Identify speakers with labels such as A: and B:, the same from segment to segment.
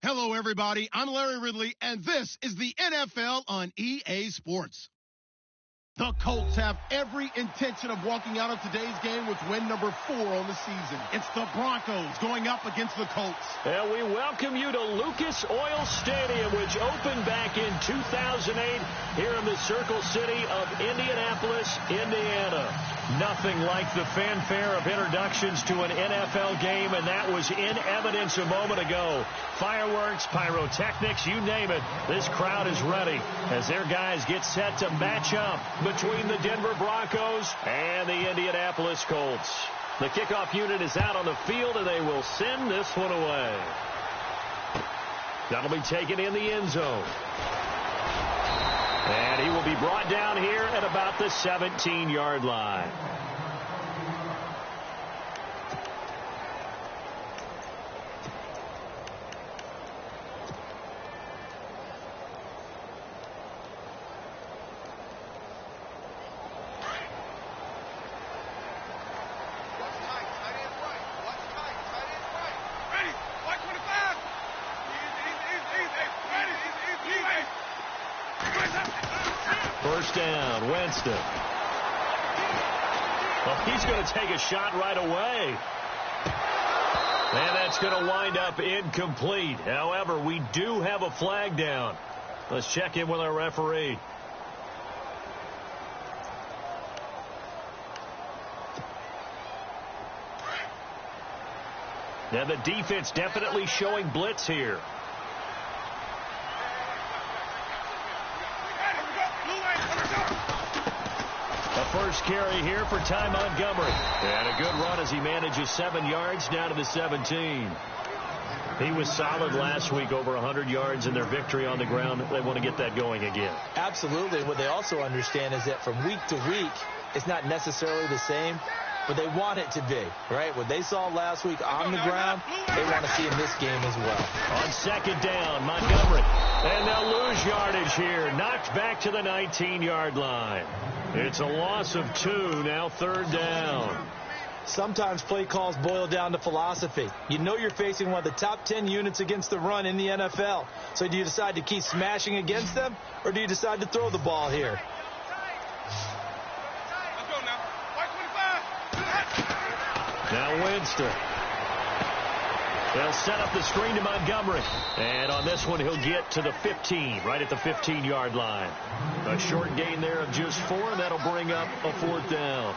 A: Hello, everybody. I'm Larry Ridley, and this is the NFL on EA Sports. The Colts have every intention of walking out of today's game with win number 4 on the season. It's the Broncos going up against the Colts.
B: And we welcome you to Lucas Oil Stadium, which opened back in 2008 here in the Circle City of Indianapolis, Indiana. Nothing like the fanfare of introductions to an NFL game, and that was in evidence a moment ago. Fireworks, pyrotechnics, you name it. This crowd is ready as their guys get set to match up between the Denver Broncos and the Indianapolis Colts. The kickoff unit is out on the field, and they will send this one away. That'll be taken in the end zone. And he will be brought down here at about the 17-yard line. First down, Winston. Well, he's going to take a shot right away. And that's going to wind up incomplete. However, we do have a flag down. Let's check in with our referee. Now the defense definitely showing blitz here. A first carry here for Ty Montgomery. And a good run as he manages 7 yards down to the 17. He was solid last week, over 100 yards in their victory on the ground. They want to get that going again.
C: Absolutely. What they also understand is that from week to week, it's not necessarily the same, but they want it to be, right? What they saw last week on the ground, they want to see in this game as well.
B: On second down, Montgomery. And they'll lose yardage here. Knocked back to the 19-yard line. It's a loss of 2, now third down.
C: Sometimes play calls boil down to philosophy. You know you're facing one of the top 10 units against the run in the NFL. So do you decide to keep smashing against them, or do you decide to throw the ball here?
B: Now Winston. They'll set up the screen to Montgomery. And on this one, he'll get to the 15, right at the 15-yard line. A short gain there of just 4, and that'll bring up a 4th down.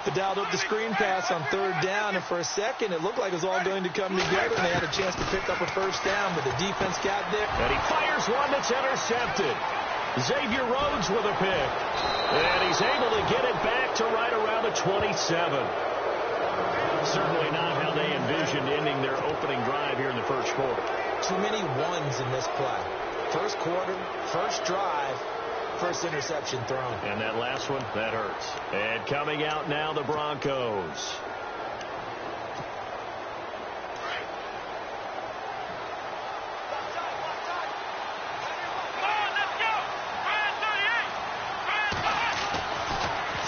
C: They dialed up the screen pass on third down, and for a second, it looked like it was all going to come together, and they had a chance to pick up a first down, but the defense got there.
B: And he fires one that's intercepted. Xavier Rhodes with a pick. And he's able to get it back to right around the 27. Certainly not how they envisioned ending their opening drive here in the first quarter.
C: Too many ones in this play. First quarter, first drive, first interception thrown.
B: And that last one, that hurts. And coming out now, the Broncos.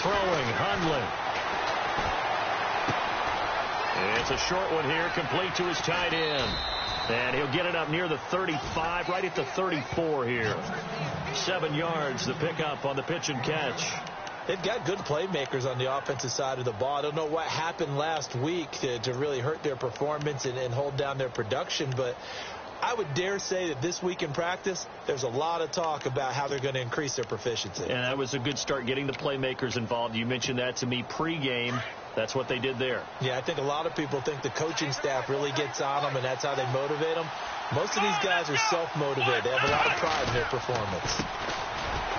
B: Throwing, Hundley. It's a short one here, complete to his tight end. And he'll get it up near the 35, right at the 34 here. 7 yards, the pickup on the pitch and catch.
C: They've got good playmakers on the offensive side of the ball. I don't know what happened last week to really hurt their performance and hold down their production, but I would dare say that this week in practice, there's a lot of talk about how they're going to increase their proficiency.
B: And that was a good start, getting the playmakers involved. You mentioned that to me pregame. That's what they did there.
C: Yeah, I think a lot of people think the coaching staff really gets on them, and that's how they motivate them. Most of these guys are self-motivated. They have a lot of pride in their performance.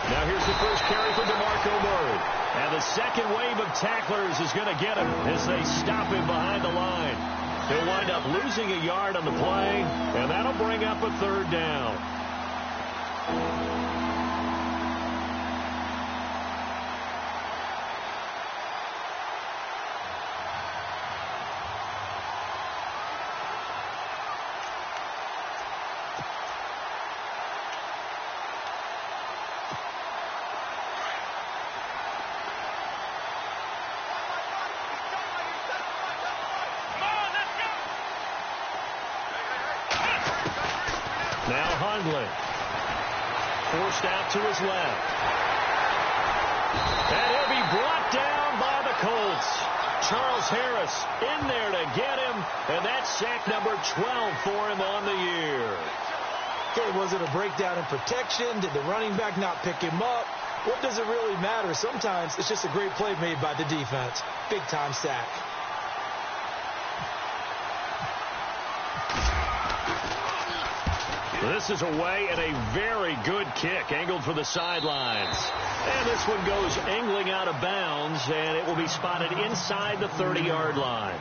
B: Now here's the first carry for DeMarco Murray. And the second wave of tacklers is going to get him as they stop him behind the line. He'll wind up losing a yard on the play, and that'll bring up a third down. Now Hundley. Forced out to his left. And he'll be brought down by the Colts. Charles Harris in there to get him, and that's sack number 12 for him on the year.
C: Okay, was it a breakdown in protection? Did the running back not pick him up? What does it really matter? Sometimes it's just a great play made by the defense. Big-time sack.
B: This is away and a very good kick, angled for the sidelines. And this one goes angling out of bounds, and it will be spotted inside the 30-yard line.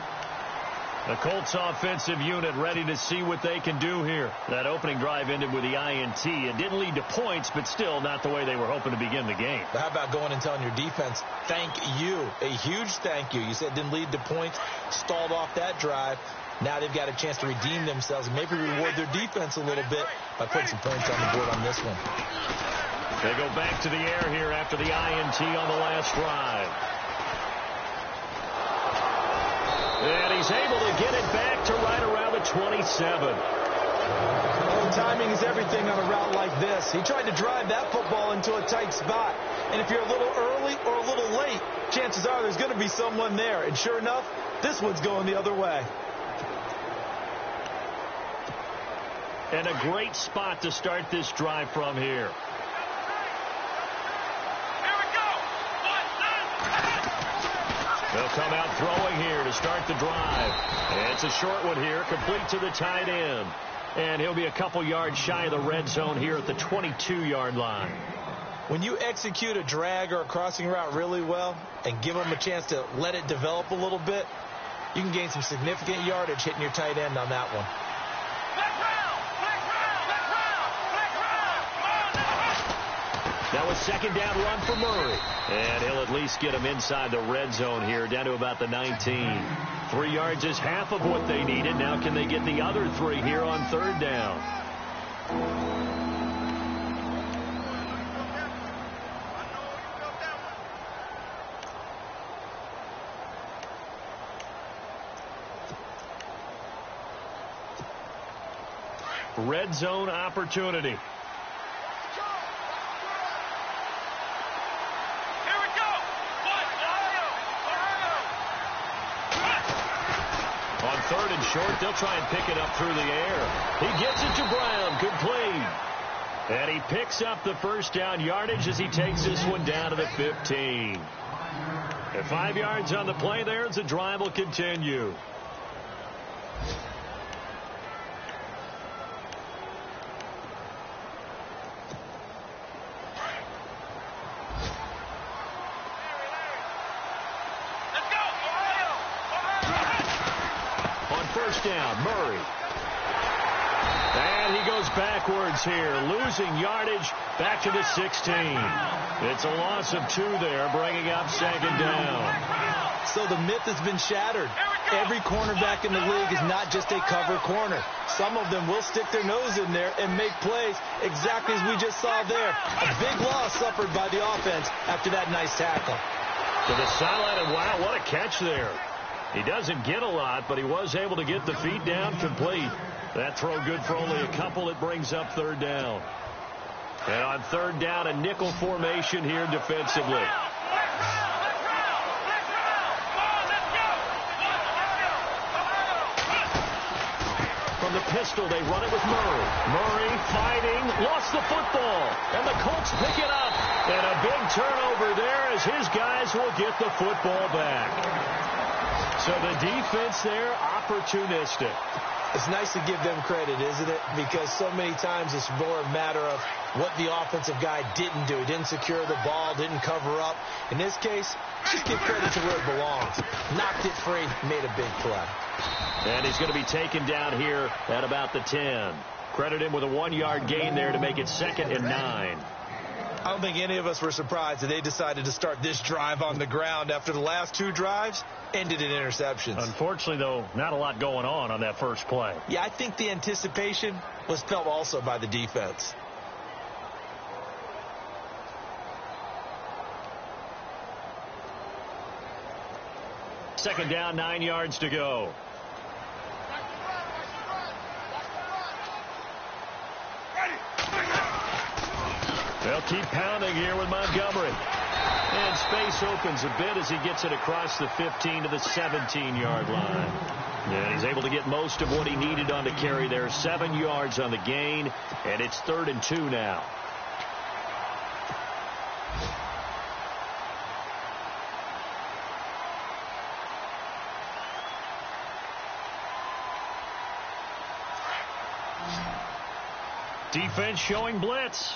B: The Colts offensive unit ready to see what they can do here. That opening drive ended with the INT. It didn't lead to points, but still not the way they were hoping to begin the game.
C: But how about going and telling your defense, thank you, a huge thank you. You said it didn't lead to points, stalled off that drive. Now they've got a chance to redeem themselves and maybe reward their defense a little bit by putting some points on the board on this one.
B: They go back to the air here after the INT on the last drive. And he's able to get it back to right around the 27.
C: Well, timing is everything on a route like this. He tried to drive that football into a tight spot. And if you're a little early or a little late, chances are there's going to be someone there. And sure enough, this one's going the other way.
B: And a great spot to start this drive from here. They'll come out throwing here to start the drive. And it's a short one here, complete to the tight end. And he'll be a couple yards shy of the red zone here at the 22-yard line.
C: When you execute a drag or a crossing route really well and give them a chance to let it develop a little bit, you can gain some significant yardage hitting your tight end on that one.
B: Now a second down run for Murray. And he'll at least get him inside the red zone here, down to about the 19. 3 yards is half of what they needed. Now can they get the other 3 here on third down? Red zone opportunity. On third and short, they'll try and pick it up through the air. He gets it to Brown, complete. And he picks up the first down yardage as he takes this one down to the 15. And 5 yards on the play there as the drive will continue. Down, Murray. And he goes backwards here, losing yardage back to the 16. It's a loss of 2 there, bringing up second down.
C: So the myth has been shattered. Every cornerback in the league is not just a cover corner. Some of them will stick their nose in there and make plays exactly as we just saw there. A big loss suffered by the offense after that nice tackle.
B: To the sideline, and wow, what a catch there. He doesn't get a lot, but he was able to get the feet down complete. That throw good for only a couple. It brings up third down. And on third down, a nickel formation here defensively. From the pistol, they run it with Murray. Murray fighting, lost the football. And the Colts pick it up. And a big turnover there as his guys will get the football back. So the defense there, opportunistic.
C: It's nice to give them credit, isn't it? Because so many times it's more a matter of what the offensive guy didn't do. He didn't secure the ball, didn't cover up. In this case, just give credit to where it belongs. Knocked it free, made a big play.
B: And he's going to be taken down here at about the 10. Credit him with a 1-yard gain there to make it 2nd and 9.
C: I don't think any of us were surprised that they decided to start this drive on the ground after the last 2 drives ended in interceptions.
B: Unfortunately, though, not a lot going on that first play.
C: Yeah, I think the anticipation was felt also by the defense.
B: Second down, 9 yards to go. They'll keep pounding here with Montgomery. And space opens a bit as he gets it across the 15 to the 17-yard line. And he's able to get most of what he needed on the carry there. 7 yards on the gain, and it's 3rd and 2 now. Defense showing blitz.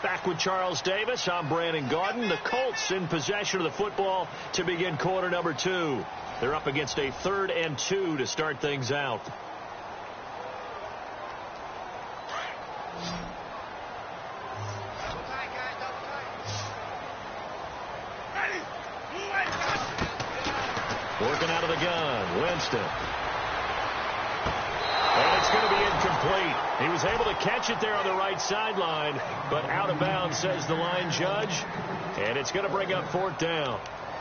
B: Back with Charles Davis. I'm Brandon Gaudin. The Colts in possession of the football to begin quarter number 2. They're up against a 3rd and 2 to start things out. Working out of the gun, Winston. And it's going to be incomplete. He was able to catch it there on the right sideline, but out of bounds, says the line judge. And it's going to bring up 4th down.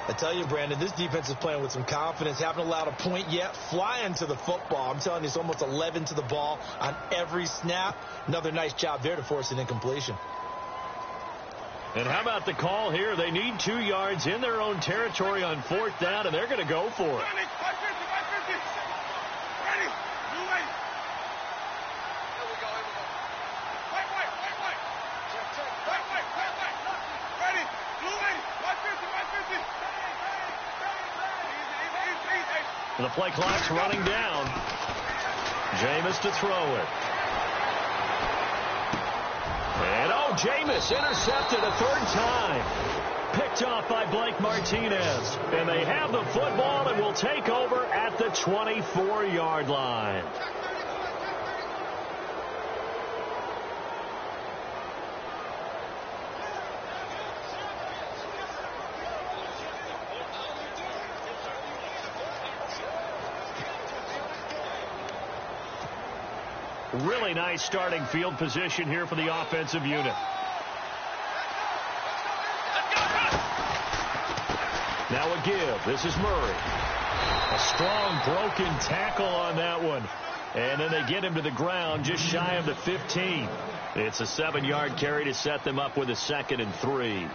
C: I tell you, Brandon, this defense is playing with some confidence. Haven't allowed a point yet. Flying to the football. I'm telling you, it's almost 11 to the ball on every snap. Another nice job there to force an incompletion.
B: And how about the call here? They need 2 yards in their own territory on 4th down, and they're going to go for it. The play clock's running down. Jameis to throw it. And, Jameis intercepted a 3rd time. Picked off by Blake Martinez. And they have the football and will take over at the 24-yard line. Really nice starting field position here for the offensive unit. Now a give. This is Murray. A strong broken tackle on that one. And then they get him to the ground just shy of the 15. It's a 7-yard carry to set them up with a 2nd and 3.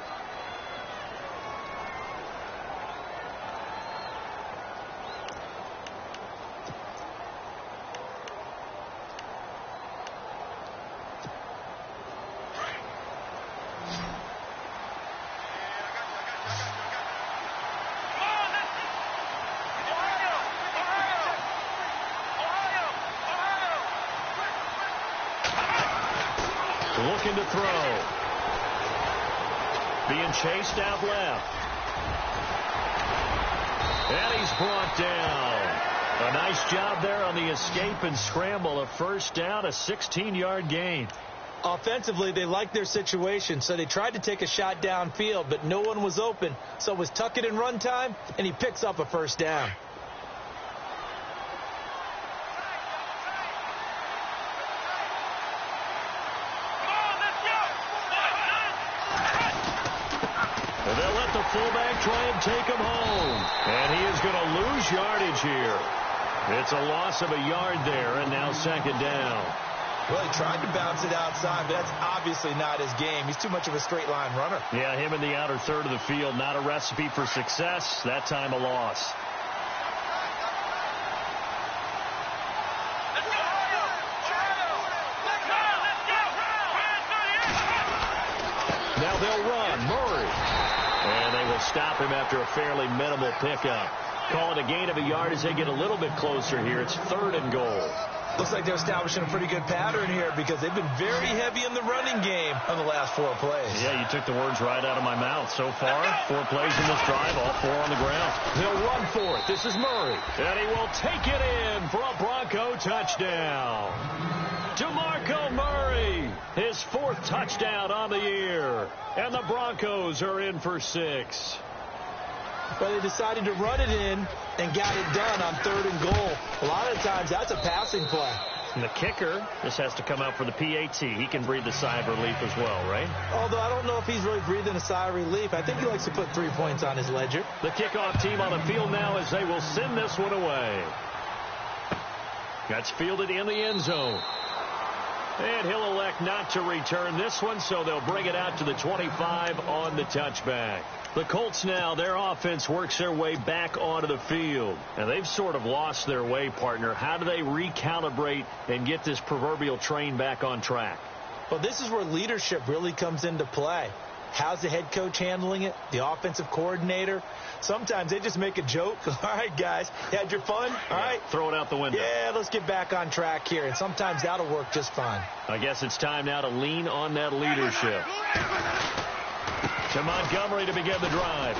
B: Looking to throw. Being chased out left. And he's brought down. A nice job there on the escape and scramble. A 1st down, a 16-yard gain.
C: Offensively, they liked their situation, so they tried to take a shot downfield, but no one was open. So it was tuck it and run time, and he picks up a 1st down.
B: They'll let the fullback try and take him home. And he is going to lose yardage here. It's a loss of a yard there, and now 2nd down.
C: Well, he tried to bounce it outside, but that's obviously not his game. He's too much of a straight line runner.
B: Yeah, him in the outer 3rd of the field, not a recipe for success. That time a loss. Now they'll run. Murray. And they will stop him after a fairly minimal pickup. Call it a gain of a yard as they get a little bit closer here. It's 3rd and goal.
C: Looks like they're establishing a pretty good pattern here because they've been very heavy in the running game on the last 4 plays.
B: Yeah, you took the words right out of my mouth. So far, 4 plays in this drive, all 4 on the ground. They'll run for it. This is Murray. And he will take it in for a Bronco touchdown. DeMarco Murray, his 4th touchdown on the year. And the Broncos are in for 6.
C: But they decided to run it in and got it done on 3rd and goal. A lot of times that's a passing play.
B: And the kicker, this has to come out for the PAT. He can breathe a sigh of relief as well, right?
C: Although I don't know if he's really breathing a sigh of relief. I think he likes to put 3 points on his ledger.
B: The kickoff team on the field now as they will send this one away. That's fielded in the end zone. And he'll elect not to return this one, so they'll bring it out to the 25 on the touchback. The Colts now, their offense works their way back onto the field. And they've sort of lost their way, partner. How do they recalibrate and get this proverbial train back on track?
C: Well, this is where leadership really comes into play. How's the head coach handling it? The offensive coordinator? Sometimes they just make a joke. All right, guys, you had your fun? All right.
B: Throw it out the window.
C: Yeah, let's get back on track here. And sometimes that'll work just fine.
B: I guess it's time now to lean on that leadership. To Montgomery to begin the drive.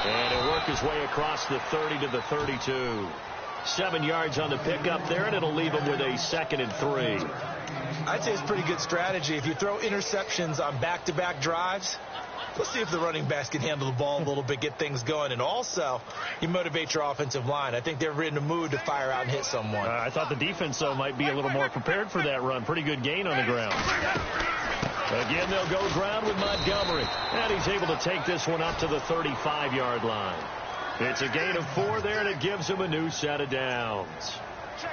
B: And he'll work his way across the 30 to the 32. 7 yards on the pickup there, and it'll leave him with a 2nd and 3.
C: I'd say it's pretty good strategy. If you throw interceptions on back-to-back drives, let's see if the running backs can handle the ball a little bit, get things going. And also, you motivate your offensive line. I think they're in the mood to fire out and hit someone.
B: I thought the defense, though, might be a little more prepared for that run. Pretty good gain on the ground. Again, they'll go ground with Montgomery. And he's able to take this one up to the 35-yard line. It's a gain of 4 there, and it gives him a new set of downs.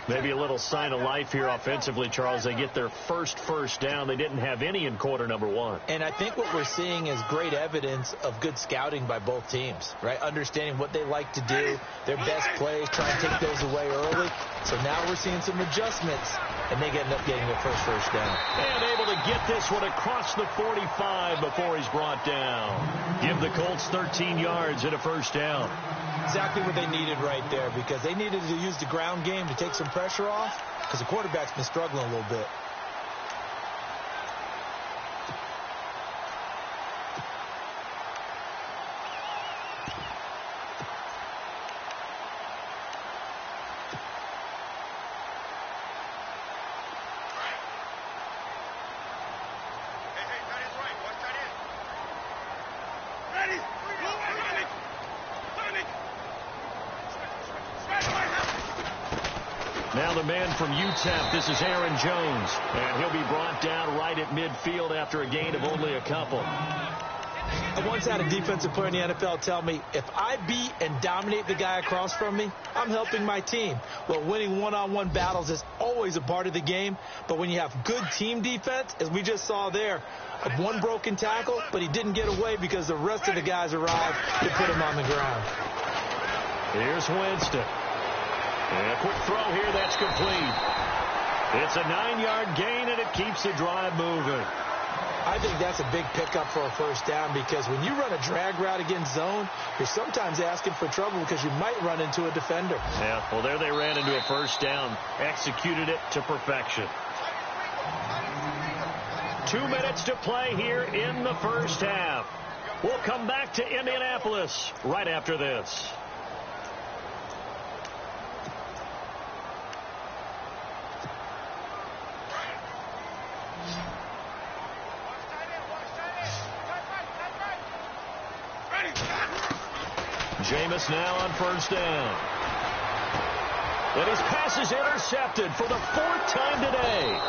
B: Maybe a little sign of life here offensively, Charles. They get their first down. They didn't have any in quarter number 1.
C: And I think what we're seeing is great evidence of good scouting by both teams, right? Understanding what they like to do, their best plays, try and take those away early. So now we're seeing some adjustments, and they end up getting their first down.
B: And able to get this one across the 45 before he's brought down. Give the Colts 13 yards and a first down.
C: Exactly what they needed right there, because they needed to use the ground game to take some pressure off, because the quarterback's been struggling a little bit.
B: Now the man from UTEP, this is Aaron Jones. And he'll be brought down right at midfield after a gain of only a couple.
C: I once had a defensive player in the NFL tell me, if I beat and dominate the guy across from me, I'm helping my team. Well, winning one-on-one battles is always a part of the game. But when you have good team defense, as we just saw there, one broken tackle, but he didn't get away because the rest of the guys arrived to put him on the ground.
B: Here's Winston. And a quick throw here, that's complete. It's a 9-yard gain, and it keeps the drive moving.
C: I think that's a big pickup for a first down, because when you run a drag route against zone, you're sometimes asking for trouble because you might run into a defender.
B: Yeah, well, there they ran into a first down, executed it to perfection. 2 minutes to play here in the first half. We'll come back to Indianapolis right after this. Jameis now on first down. And his pass is intercepted for the 4th time today.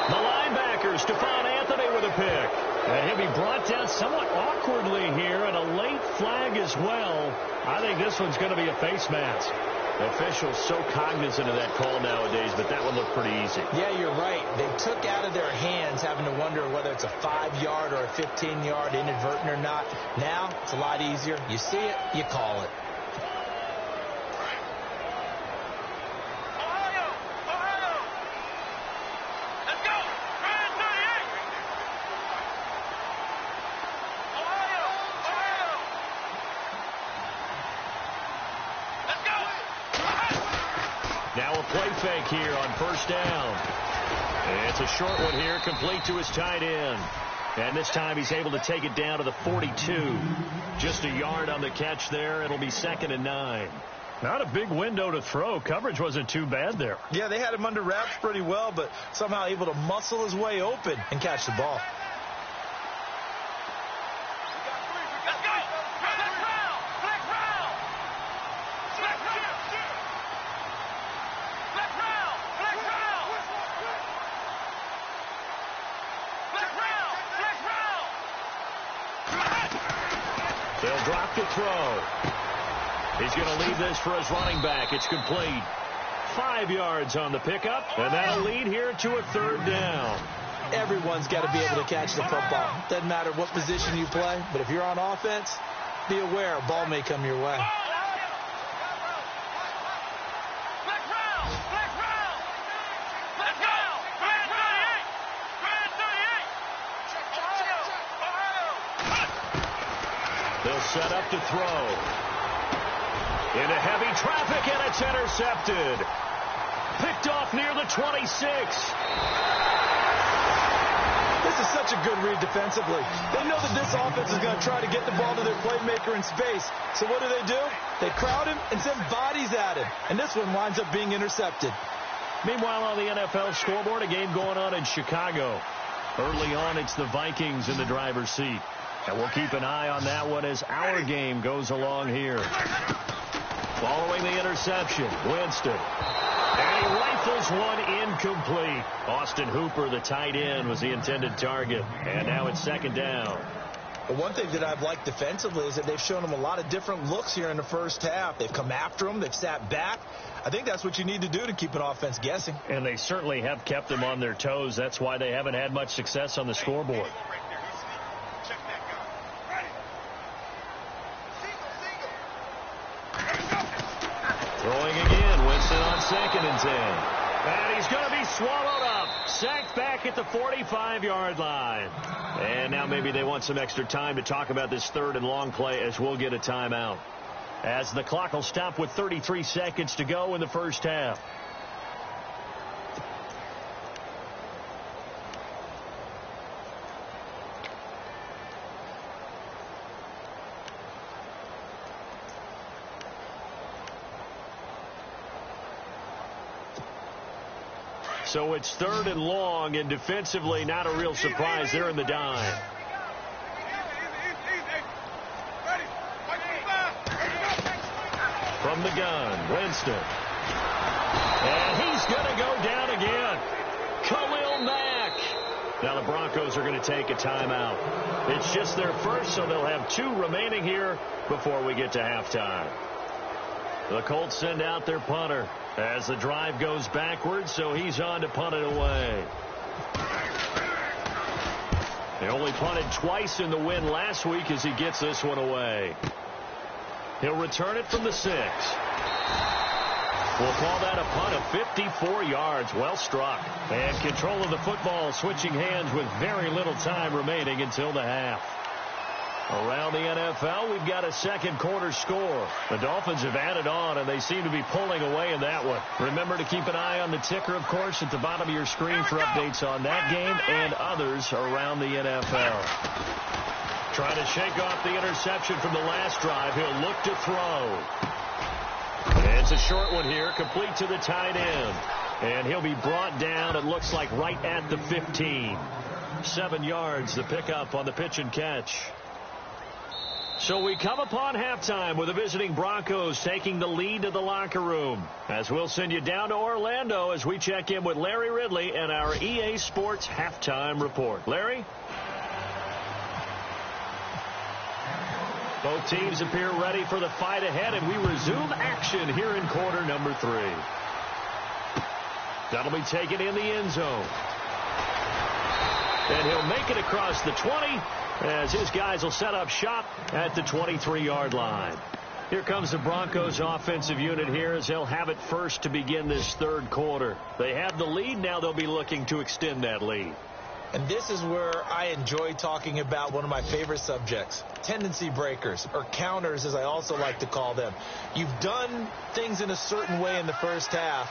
B: The linebacker, Stephon Anthony, with a pick. And he'll be brought down somewhat awkwardly here, and a late flag as well. I think this one's going to be a face mask. Officials so cognizant of that call nowadays, but that one looked pretty easy.
C: Yeah, you're right. They took out of their hands having to wonder whether it's a 5-yard or a 15-yard inadvertent or not. Now, it's a lot easier. You see it, you call it.
B: Now a play fake here on first down. And it's a short one here, complete to his tight end. And this time he's able to take it down to the 42. Just a yard on the catch there. It'll be 2nd and 9. Not a big window to throw. Coverage wasn't too bad there.
C: Yeah, they had him under wraps pretty well, but somehow able to muscle his way open and catch the ball.
B: They'll drop the throw. He's going to leave this for his running back. It's complete. 5 yards on the pickup, and that'll lead here to a 3rd down.
C: Everyone's got to be able to catch the football. Doesn't matter what position you play, but if you're on offense, be aware a ball may come your way.
B: They'll set up to throw. Into heavy traffic, and it's intercepted. Picked off near the 26.
C: This is such a good read defensively. They know that this offense is going to try to get the ball to their playmaker in space. So what do? They crowd him and send bodies at him. And this one winds up being intercepted.
B: Meanwhile, on the NFL scoreboard, a game going on in Chicago. Early on, it's the Vikings in the driver's seat. And we'll keep an eye on that one as our game goes along here. Following the interception, Winston. And he rifles one incomplete. Austin Hooper, the tight end, was the intended target. And now it's 2nd down.
C: But one thing that I've liked defensively is that they've shown him a lot of different looks here in the first half. They've come after him. They've sat back. I think that's what you need to do to keep an offense guessing.
B: And they certainly have kept them on their toes. That's why they haven't had much success on the scoreboard. Throwing again, Winston on 2nd and 10. And he's going to be swallowed up. Sacked back at the 45-yard line. And now maybe they want some extra time to talk about this 3rd and long play as we'll get a timeout. As the clock will stop with 33 seconds to go in the first half. So it's 3rd and long, and defensively, not a real surprise. They're in the dime. From the gun, Winston. And he's going to go down again. Khalil Mack. Now the Broncos are going to take a timeout. It's just their first, so they'll have 2 remaining here before we get to halftime. The Colts send out their punter as the drive goes backwards, so he's on to punt it away. They only punted twice in the win last week as he gets this one away. He'll return it from the 6. We'll call that a punt of 54 yards. Well struck. And control of the football switching hands with very little time remaining until the half. Around the NFL, we've got a 2nd quarter score. The Dolphins have added on, and they seem to be pulling away in that one. Remember to keep an eye on the ticker, of course, at the bottom of your screen for updates on that game and others around the NFL. Trying to shake off the interception from the last drive. He'll look to throw. And it's a short one here, complete to the tight end. And he'll be brought down, it looks like, right at the 15. 7 yards, the pickup on the pitch and catch. So we come upon halftime with the visiting Broncos taking the lead to the locker room. As we'll send you down to Orlando as we check in with Larry Ridley and our EA Sports Halftime Report. Larry? Both teams appear ready for the fight ahead, and we resume action here in quarter number 3. That'll be taken in the end zone. And he'll make it across the 20 as his guys will set up shop at the 23-yard line. Here comes the Broncos offensive unit here as they'll have it first to begin this 3rd quarter. They have the lead. Now they'll be looking to extend that lead.
C: And this is where I enjoy talking about one of my favorite subjects, tendency breakers, or counters as I also like to call them. You've done things in a certain way in the first half,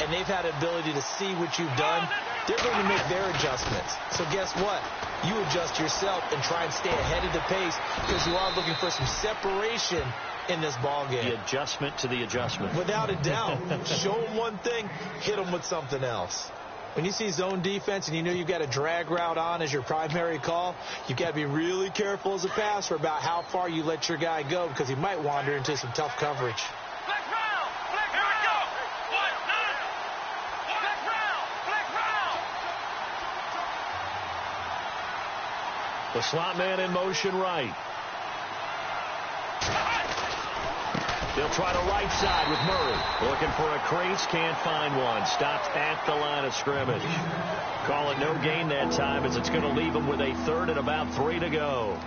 C: and they've had an ability to see what you've done. They're going to make their adjustments. So guess what? You adjust yourself and try and stay ahead of the pace because you are looking for some separation in this ball game.
B: The adjustment to the adjustment.
C: Without a doubt. Show them one thing, hit them with something else. When you see zone defense and you know you've got a drag route on as your primary call, you've got to be really careful as a passer about how far you let your guy go because he might wander into some tough coverage.
B: The slot man in motion right. They'll try the right side with Murray. Looking for a crease, can't find one. Stopped at the line of scrimmage. Call it no gain that time as it's going to leave them with a third and about 3 to go.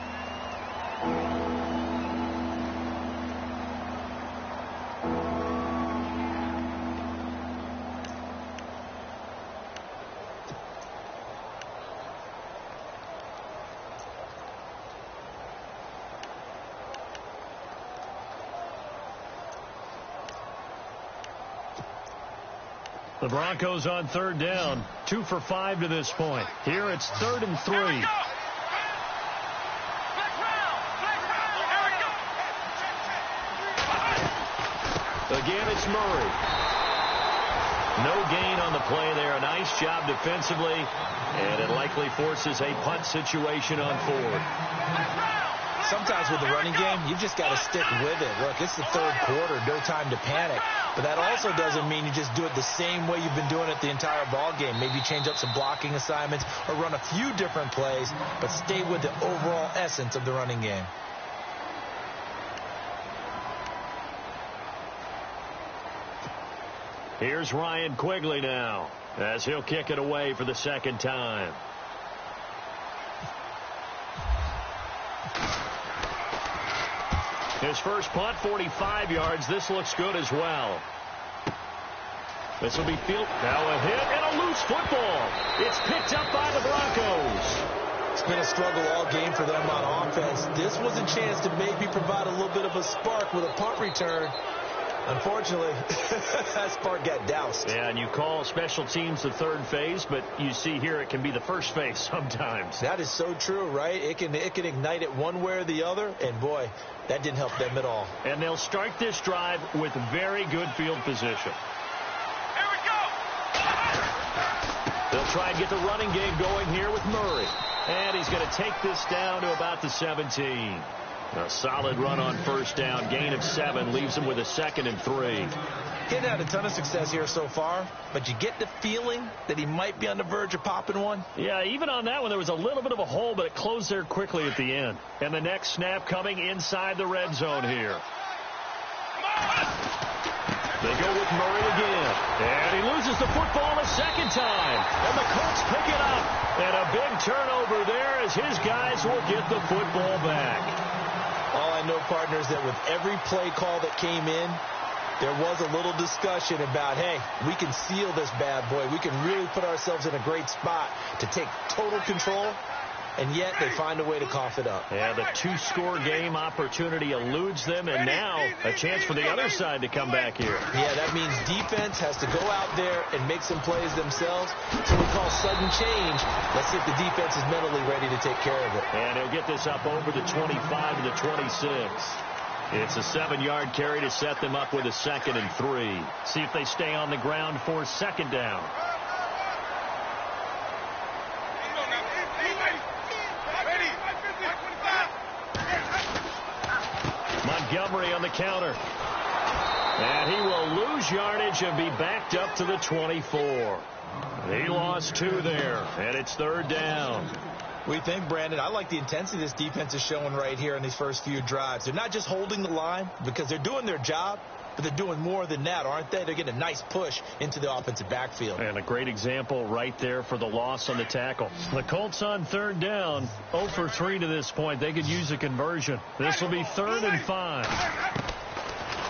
B: The Broncos on third down, 2 for 5 to this point. Here it's 3rd and 3. Again, it's Murray. No gain on the play there. A nice job defensively, and it likely forces a punt situation on 4th.
C: Sometimes with the running game, you've just got to stick with it. Look, it's the third quarter, no time to panic. But that also doesn't mean you just do it the same way you've been doing it the entire ball game. Maybe change up some blocking assignments or run a few different plays, but stay with the overall essence of the running game.
B: Here's Ryan Quigley now as he'll kick it away for the second time. His first punt, 45 yards. This looks good as well. This will be field. Now a hit and a loose football. It's picked up by the Broncos.
C: It's been a struggle all game for them on offense. This was a chance to maybe provide a little bit of a spark with a punt return. Unfortunately, that spark got doused.
B: Yeah, and you call special teams the third phase, but you see here it can be the first phase sometimes.
C: That is so true, right? It can ignite it one way or the other, and boy, that didn't help them at all.
B: And they'll start this drive with very good field position.
D: Here we go!
B: They'll try and get the running game going here with Murray. And he's going to take this down to about the 17. A solid run on first down. Gain of 7 leaves him with a 2nd and 3.
C: He's had a ton of success here so far, but you get the feeling that he might be on the verge of popping one.
B: Yeah, even on that one, there was a little bit of a hole, but it closed there quickly at the end. And the next snap coming inside the red zone here. They go with Murray again. And he loses the football a second time. And the Colts pick it up. And a big turnover there as his guys will get the football back.
C: All I know, partners, that with every play call that came in, there was a little discussion about, hey, we can seal this bad boy. We can really put ourselves in a great spot to take total control, and yet they find a way to cough it up.
B: Yeah, the 2-score game opportunity eludes them, and now a chance for the other side to come back here.
C: Yeah, that means defense has to go out there and make some plays themselves. So we call sudden change. Let's see if the defense is mentally ready to take care of it.
B: And he'll get this up over the 25 to the 26. It's a 7-yard carry to set them up with a 2nd and 3. See if they stay on the ground for second down. Montgomery on the counter. And he will lose yardage and be backed up to the 24. He lost 2 there, and it's 3rd down.
C: What do you think, Brandon? I like the intensity this defense is showing right here in these first few drives. They're not just holding the line because they're doing their job, but they're doing more than that, aren't they? They're getting a nice push into the offensive backfield.
B: And a great example right there for the loss on the tackle. The Colts on 3rd down, 0 for 3 to this point. They could use a conversion. This will be 3rd and 5.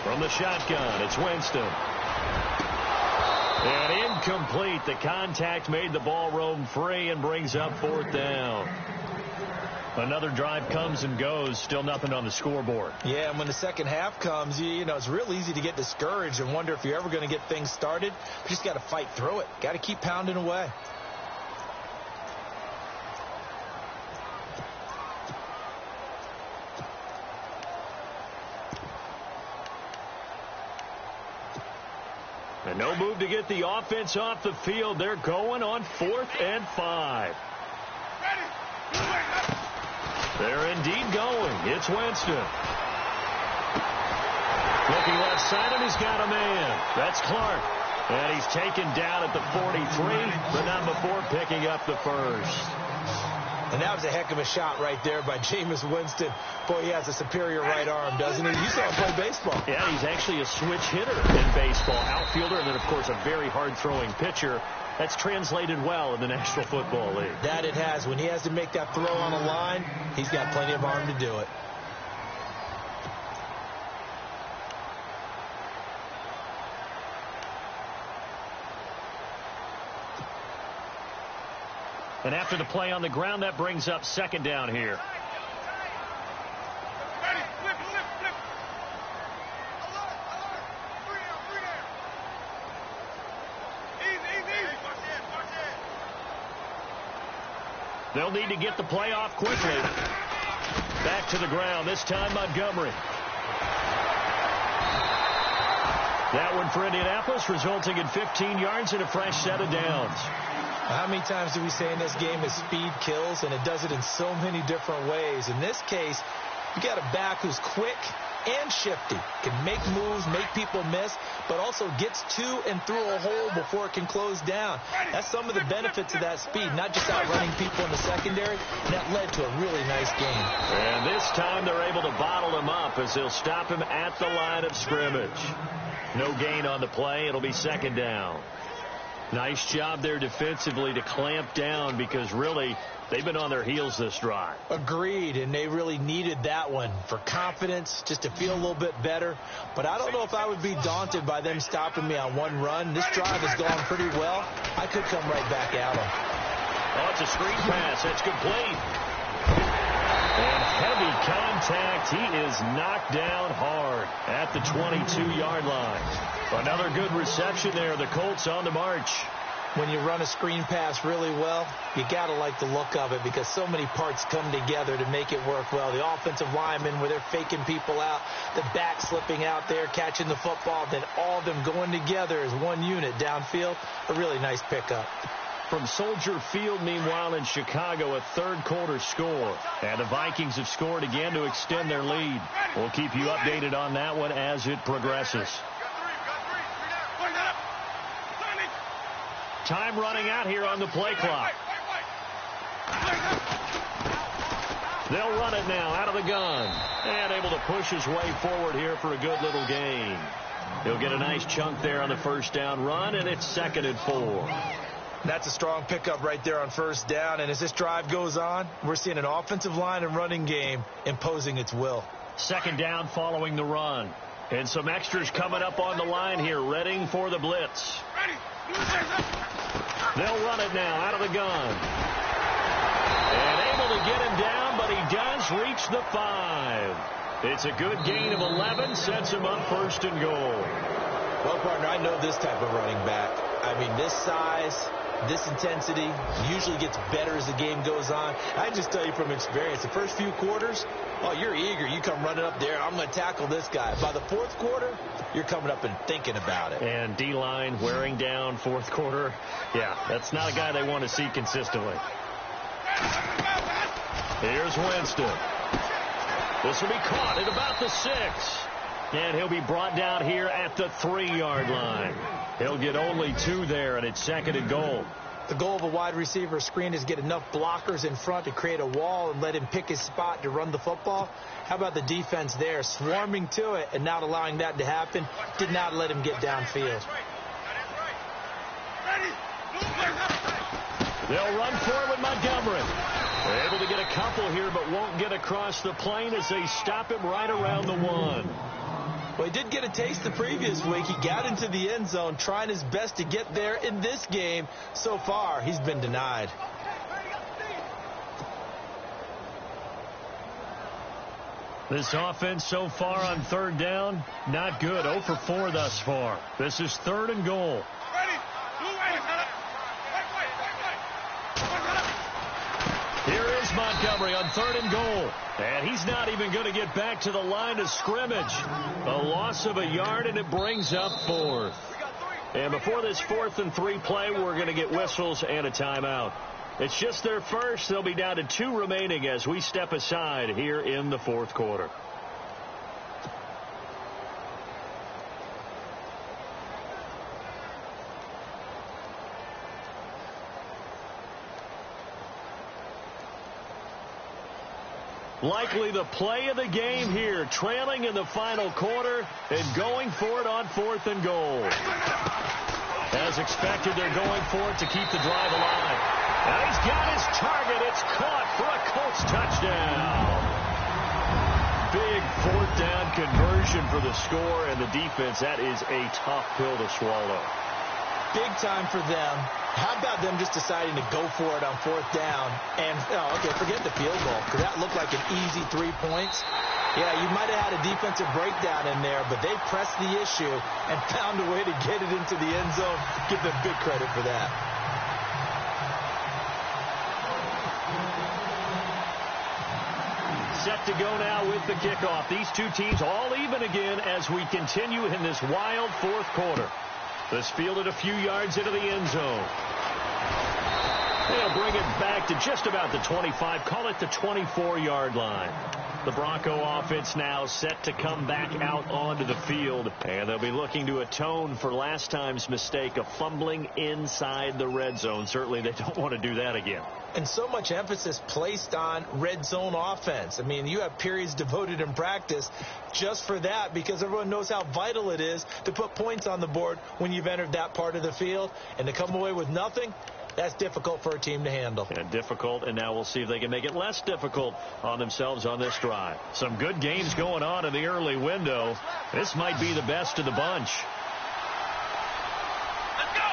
B: From the shotgun, it's Winston. And incomplete. The contact made the ball roam free and brings up 4th down. Another drive comes and goes. Still nothing on the scoreboard.
C: Yeah, and when the second half comes, you know, it's real easy to get discouraged and wonder if you're ever going to get things started. You just got to fight through it. Got to keep pounding away.
B: And no move to get the offense off the field. They're going on 4th and 5. They're indeed going. It's Winston. Looking left side, and he's got a man. That's Clark. And he's taken down at the 43, but not before picking up the first.
C: And that was a heck of a shot right there by Jameis Winston. Boy, he has a superior right arm, doesn't he? You saw him play baseball.
B: Yeah, he's actually a switch hitter in baseball. Outfielder, and then, of course, a very hard-throwing pitcher. That's translated well in the National Football League.
C: That it has. When he has to make that throw on a line, he's got plenty of arm to do it.
B: And after the play on the ground, that brings up second down here. They'll need to get the play off quickly. Back to the ground, this time Montgomery. That one for Indianapolis, resulting in 15 yards and a fresh set of downs.
C: How many times do we say in this game is speed kills, and it does it in so many different ways. In this case, you got a back who's quick and shifty, can make moves, make people miss, but also gets to and through a hole before it can close down. That's some of the benefits of that speed, not just outrunning people in the secondary. And that led to a really nice game.
B: And this time they're able to bottle him up as they'll stop him at the line of scrimmage. No gain on the play. It'll be second down. Nice job there defensively to clamp down, because really they've been on their heels this drive.
C: Agreed, and they really needed that one for confidence, just to feel a little bit better. But I don't know if I would be daunted by them stopping me on one run. This drive has gone pretty well. I could come right back at them.
B: Oh, it's a screen pass. That's complete. And heavy contact. He is knocked down hard at the 22-yard line. Another good reception there. The Colts on the march.
C: When you run a screen pass really well, you got to like the look of it, because so many parts come together to make it work well. The offensive linemen, where they're faking people out, the back slipping out there, catching the football, then all of them going together as one unit downfield. A really nice pickup.
B: From Soldier Field, meanwhile, in Chicago, a third-quarter score. And the Vikings have scored again to extend their lead. We'll keep you updated on that one as it progresses. Time running out here on the play clock. They'll run it now out of the gun. And able to push his way forward here for a good little gain. He'll get a nice chunk there on the first down run, and it's 2nd and 4.
C: That's a strong pickup right there on first down. And as this drive goes on, we're seeing an offensive line and running game imposing its will.
B: Second down following the run. And some extras coming up on the line here, readying for the blitz. They'll run it now out of the gun. And able to get him down, but he does reach the 5. It's a good gain of 11, sets him up 1st and goal.
C: Well, partner, I know this type of running back. I mean, this size, this intensity usually gets better as the game goes on. I just tell you from experience, the first few quarters, oh, you're eager. You come running up there. I'm going to tackle this guy. By the 4th quarter, you're coming up and thinking about it.
B: And D-line wearing down 4th quarter. Yeah, that's not a guy they want to see consistently. Here's Winston. This will be caught at about the 6. And he'll be brought down here at the 3-yard line. He'll get only 2 there, and it's 2nd and goal.
C: The goal of a wide receiver screen is get enough blockers in front to create a wall and let him pick his spot to run the football. How about the defense there, swarming to it and not allowing that to happen? Did not let him get downfield.
B: They'll run forward with Montgomery. They're able to get a couple here, but won't get across the plane as they stop him right around the 1.
C: Well, he did get a taste the previous week. He got into the end zone, trying his best to get there in this game. So far, he's been denied.
B: This offense so far on 3rd down, not good. 0 for 4 thus far. This is 3rd and goal. Here is Montgomery on 3rd and goal. And he's not even going to get back to the line of scrimmage. A loss of a yard, and it brings up 4th. And before this 4th and 3 play, we're going to get whistles and a timeout. It's just their first. They'll be down to 2 remaining as we step aside here in the 4th quarter. Likely the play of the game here, trailing in the final quarter and going for it on 4th and goal. As expected, they're going for it to keep the drive alive. And he's got his target. It's caught for a Colts touchdown. Big 4th down conversion for the score, and the defense, that is a tough pill to swallow.
C: Big time for them. How about them just deciding to go for it on 4th down? And, okay, forget the field goal, because that looked like an easy 3 points. Yeah, you might have had a defensive breakdown in there, but they pressed the issue and found a way to get it into the end zone. Give them big credit for that.
B: Set to go now with the kickoff. These two teams all even again as we continue in this wild 4th quarter. This fielded a few yards into the end zone. They'll bring it back to just about the 25, call it the 24-yard line. The Bronco offense now set to come back out onto the field, and they'll be looking to atone for last time's mistake of fumbling inside the red zone. Certainly they don't want to do that again.
C: And so much emphasis placed on red zone offense. I mean, you have periods devoted in practice just for that, because everyone knows how vital it is to put points on the board when you've entered that part of the field. And to come away with nothing, that's difficult for a team to handle.
B: And difficult, and now we'll see if they can make it less difficult on themselves on this drive. Some good games going on in the early window. This might be the best of the bunch.
D: Let's go!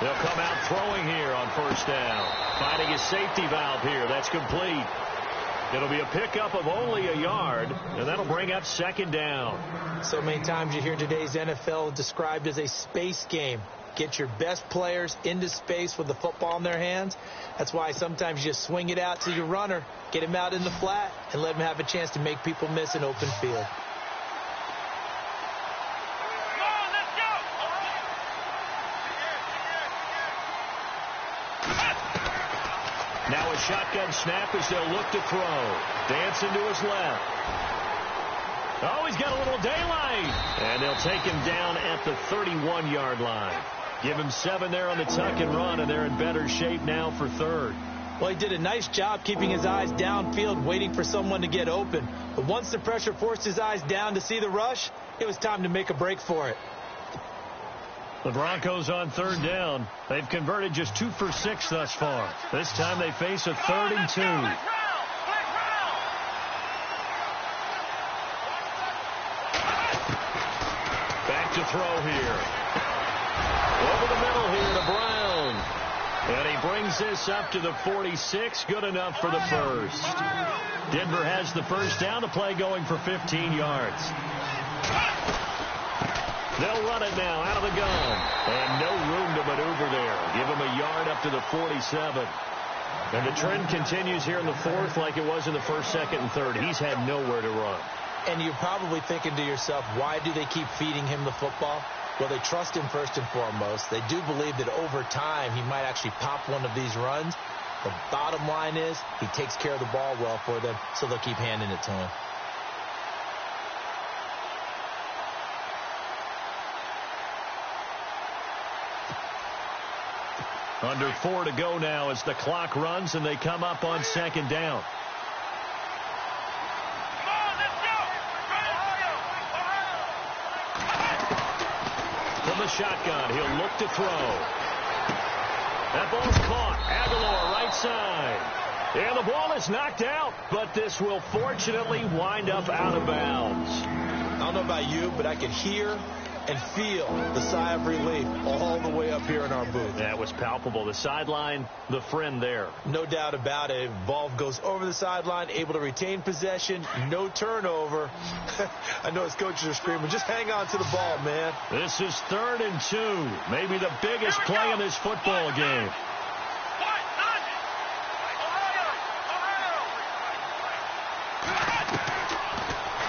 B: They'll come out throwing here on 1st down. Finding his safety valve here. That's complete. It'll be a pickup of only a yard, and that'll bring up 2nd down.
C: So many times you hear today's NFL described as a space game. Get your best players into space with the football in their hands. That's why sometimes you just swing it out to your runner, get him out in the flat, and let him have a chance to make people miss an open field.
B: Now a shotgun snap as they'll look to throw. Dancing to his left. Oh, he's got a little daylight. And they'll take him down at the 31-yard line. Give him 7 there on the tuck and run, and they're in better shape now for 3rd.
C: Well, he did a nice job keeping his eyes downfield, waiting for someone to get open. But once the pressure forced his eyes down to see the rush, it was time to make a break for it.
B: The Broncos on 3rd down. They've converted just 2 for 6 thus far. This time they face a 3rd and 2. Back to throw here. Over the middle here to Brown. And he brings this up to the 46. Good enough for the first. Denver has the 1st down. The play going for 15 yards. They'll run it now out of the gun. And no room to maneuver there. Give him a yard up to the 47. And the trend continues here in the 4th like it was in the 1st, 2nd, and 3rd. He's had nowhere to run.
C: And you're probably thinking to yourself, why do they keep feeding him the football? Well, they trust him first and foremost. They do believe that over time he might actually pop one of these runs. The bottom line is he takes care of the ball well for them, so they'll keep handing it to him.
B: Under 4 to go now as the clock runs and they come up on 2nd down. From the shotgun, he'll look to throw. That ball's caught. Aguilar right side. And the ball is knocked out, but this will fortunately wind up out of bounds.
C: I don't know about you, but I could hear and feel the sigh of relief all the way up here in our booth.
B: That was palpable. The sideline, the friend there.
C: No doubt about it. Ball goes over the sideline, able to retain possession, no turnover. I know his coaches are screaming, just hang on to the ball, man.
B: This is 3rd and 2. Maybe the biggest play in this football game.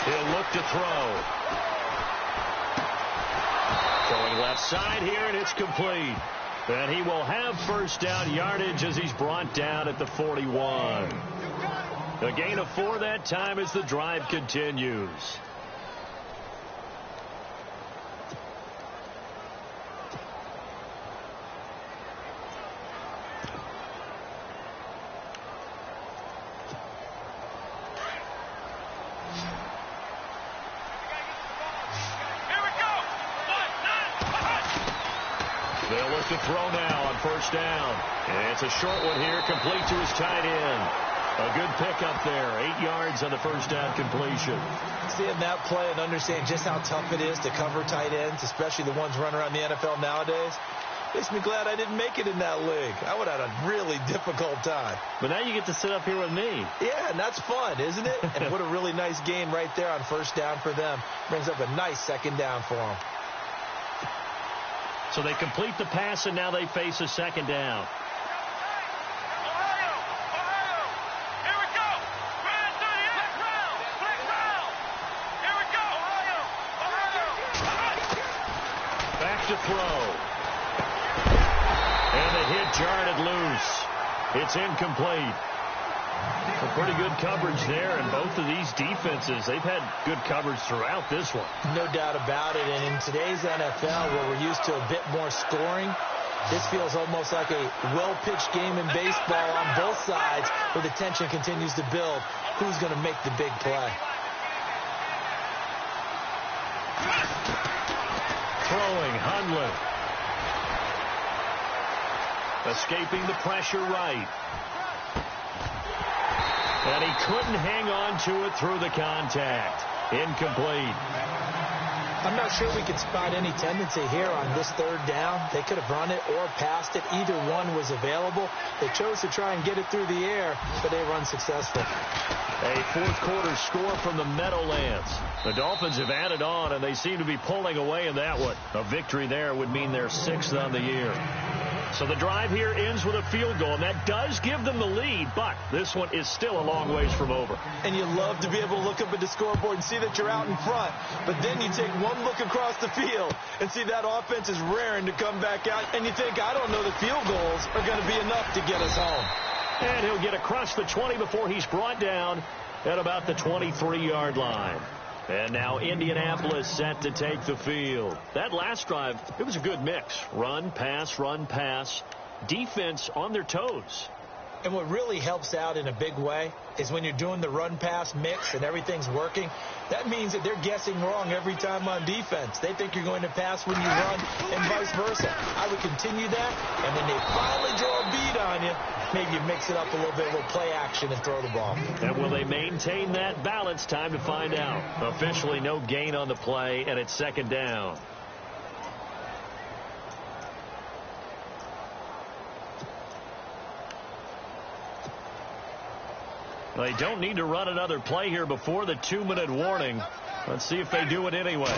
B: He'll look to throw. Going left side here, and it's complete. And he will have 1st down yardage as he's brought down at the 41. A gain of 4 that time as the drive continues. to throw now on first down. And it's a short one here, complete to his tight end. A good pickup there, 8 yards on the first down completion.
C: Seeing that play and understand just how tough it is to cover tight ends, especially the ones running around the NFL nowadays, makes me glad I didn't make it in that league. I would have had a really difficult time.
B: But now you get to sit up here with me.
C: Yeah, and that's fun, isn't it? And what a really nice gain right there on first down for them. Brings up a nice second down for them.
B: So they complete the pass, and now they face a second down. Back to throw. And the hit jarred it loose. It's incomplete. A pretty good coverage there, and both of these defenses, they've had good coverage throughout this one.
C: No doubt about it, and in today's NFL, where we're used to a bit more scoring, this feels almost like a well-pitched game in baseball on both sides, where the tension continues to build. Who's going to make the big play?
B: Throwing, Hundley. Escaping the pressure right. And he couldn't hang on to it through the contact. Incomplete.
C: I'm not sure we could spot any tendency here on this third down. They could have run it or passed it. Either one was available. They chose to try and get it through the air, but they were unsuccessful.
B: A fourth-quarter score from the Meadowlands. The Dolphins have added on, and they seem to be pulling away in that one. A victory there would mean they're 6th on the year. So the drive here ends with a field goal, and that does give them the lead, but this one is still a long ways from over.
C: And you love to be able to look up at the scoreboard and see that you're out in front, but then you take one look across the field and see that offense is raring to come back out, and you think, I don't know, the field goals are going to be enough to get us home.
B: And he'll get across the 20 before he's brought down at about the 23-yard line. And now Indianapolis set to take the field. That last drive, it was a good mix. Run, pass, defense on their toes.
C: And what really helps out in a big way is when you're doing the run-pass mix and everything's working, that means that they're guessing wrong every time on defense. They think you're going to pass when you run and vice versa. I would continue that, and when they finally draw a bead on you, maybe you mix it up a little bit, a little play action, and throw the ball.
B: And will they maintain that balance? Time to find out. Officially no gain on the play, and it's second down. They don't need to run another play here before the 2-minute warning. Let's see if they do it anyway.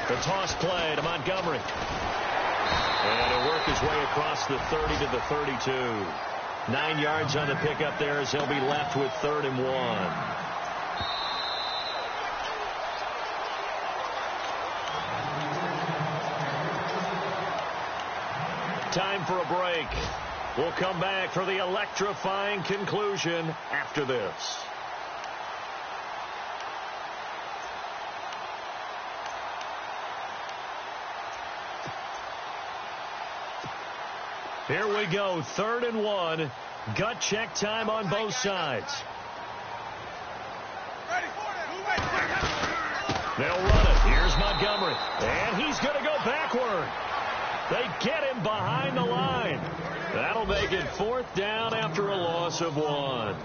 B: The toss play to Montgomery. And he'll work his way across the 30 to the 32. 9 yards on the pickup there as he'll be left with 3rd and 1. Time for a break. We'll come back for the electrifying conclusion after this. Here we go, 3rd and 1. Gut check time on both sides. They'll run it. Here's Montgomery. And he's going to go backward. They get him behind the line. That'll make it 4th down after a loss of 1.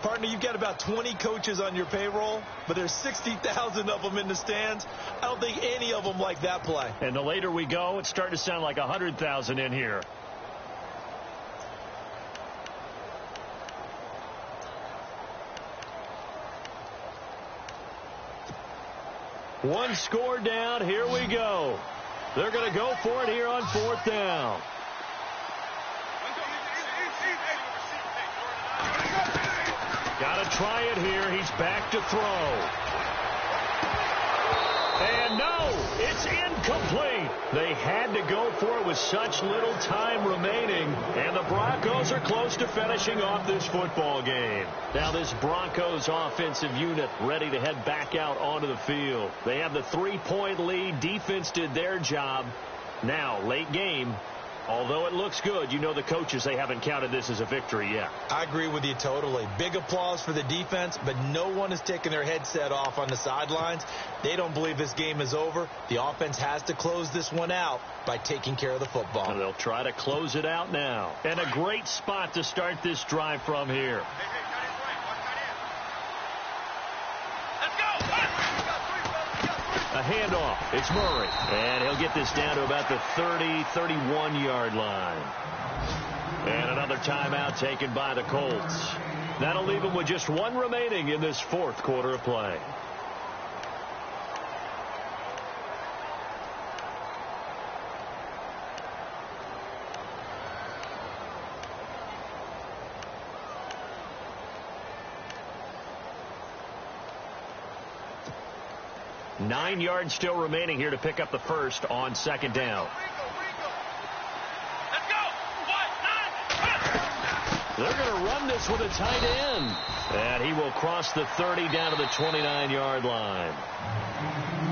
C: Partner, you've got about 20 coaches on your payroll, but there's 60,000 of them in the stands. I don't think any of them like that play.
B: And the later we go, it's starting to sound like 100,000 in here. One score down. Here we go. They're going to go for it here on 4th down. Got to try it here. He's back to throw. And no, it's incomplete. They had to go for it with such little time remaining. And the Broncos are close to finishing off this football game. Now this Broncos offensive unit ready to head back out onto the field. They have the 3-point lead. Defense did their job. Now, late game, Although it looks good, you know the coaches, they haven't counted this as a victory yet.
C: I agree with you totally. Big applause for the defense, but no one is taking their headset off on the sidelines. They don't believe this game is over. The offense has to close this one out by taking care of the football.
B: And they'll try to close it out now. And a great spot to start this drive from here. A handoff. It's Murray. And he'll get this down to about the 30, 31-yard line. And another timeout taken by the Colts. That'll leave them with just one remaining in this fourth quarter of play. Nine yards still remaining here to pick up the first on second down.
D: Let's go. 1, 9,
B: They're going to run this with a tight end. And he will cross the 30 down to the 29-yard line.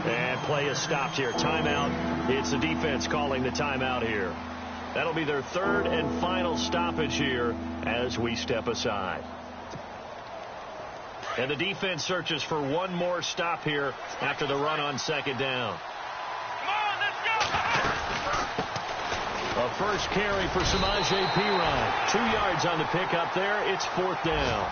B: And play is stopped here. Timeout. It's the defense calling the timeout here. That'll be their third and final stoppage here as we step aside. And the defense searches for one more stop here after the run on second down.
D: Come on, let's go.
B: A first carry for Samaje Perine. 2 yards on the pickup there. It's fourth down.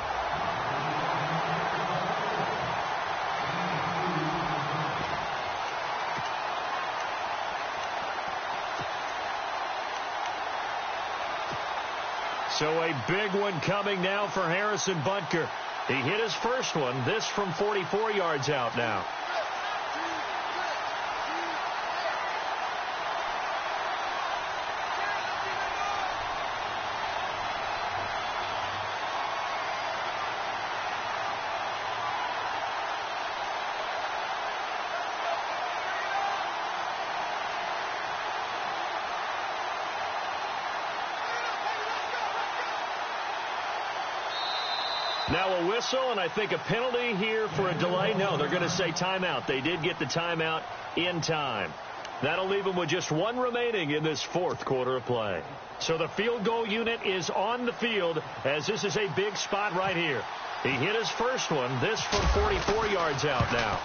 B: So a big one coming now for Harrison Butker. He hit his first one, this from 44 yards out now. Now a whistle, and I think a penalty here for a delay. No, they're going to say timeout. They did get the timeout in time. That'll leave them with just one remaining in this fourth quarter of play. So the field goal unit is on the field as this is a big spot right here. He hit his first one, this from 44 yards out now.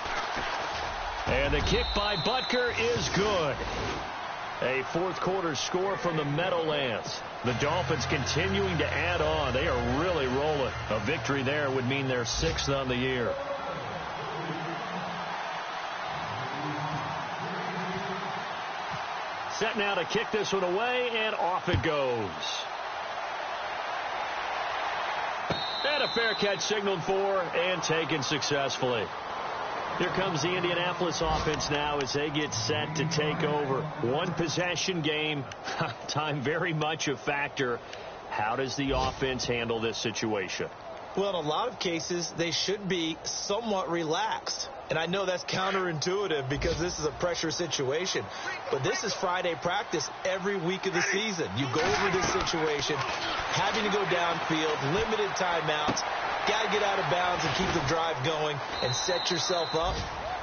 B: And the kick by Butker is good. A fourth quarter score from the Meadowlands. The Dolphins continuing to add on. They are really rolling. A victory there would mean they're 6th on the year. Set now to kick this one away, and off it goes. And a fair catch signaled for and taken successfully. Here comes the Indianapolis offense now as they get set to take over. One possession game. Time very much a factor. How does the offense handle this situation?
C: Well, in a lot of cases, they should be somewhat relaxed. And I know that's counterintuitive because this is a pressure situation. But this is Friday practice every week of the season. You go over this situation, having to go downfield, limited timeouts. Got to get out of bounds and keep the drive going and set yourself up.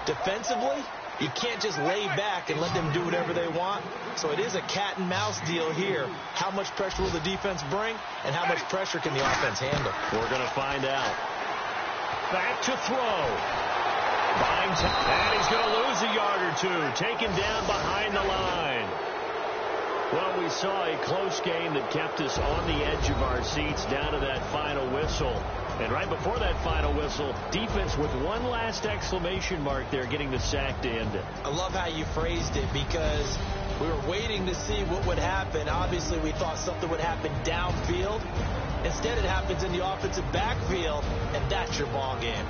C: Defensively, you can't just lay back and let them do whatever they want. So it is a cat and mouse deal here. How much pressure will the defense bring and how much pressure can the offense handle?
B: We're going to find out. Back to throw. Finds it, and he's going to lose a yard or two. Taken down behind the line. Well, we saw a close game that kept us on the edge of our seats down to that final whistle. And right before that final whistle, defense with one last exclamation mark there, getting the sack to end it.
C: I love how you phrased it because we were waiting to see what would happen. Obviously, we thought something would happen downfield. Instead, it happens in the offensive backfield, and that's your ball game.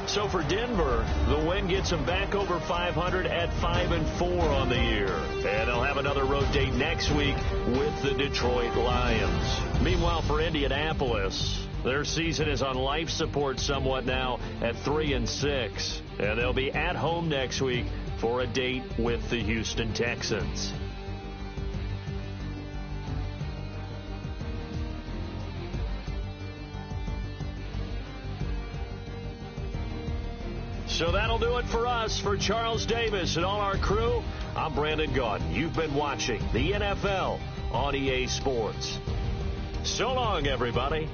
B: So for Denver, the win gets them back over 500 at 5-4 on the year. And they'll have another road date next week with the Detroit Lions. Meanwhile, for Indianapolis, their season is on life support somewhat now at 3-6. And they'll be at home next week for a date with the Houston Texans. So that'll do it for us. For Charles Davis and all our crew, I'm Brandon Gaudin. You've been watching the NFL on EA Sports. So long, everybody.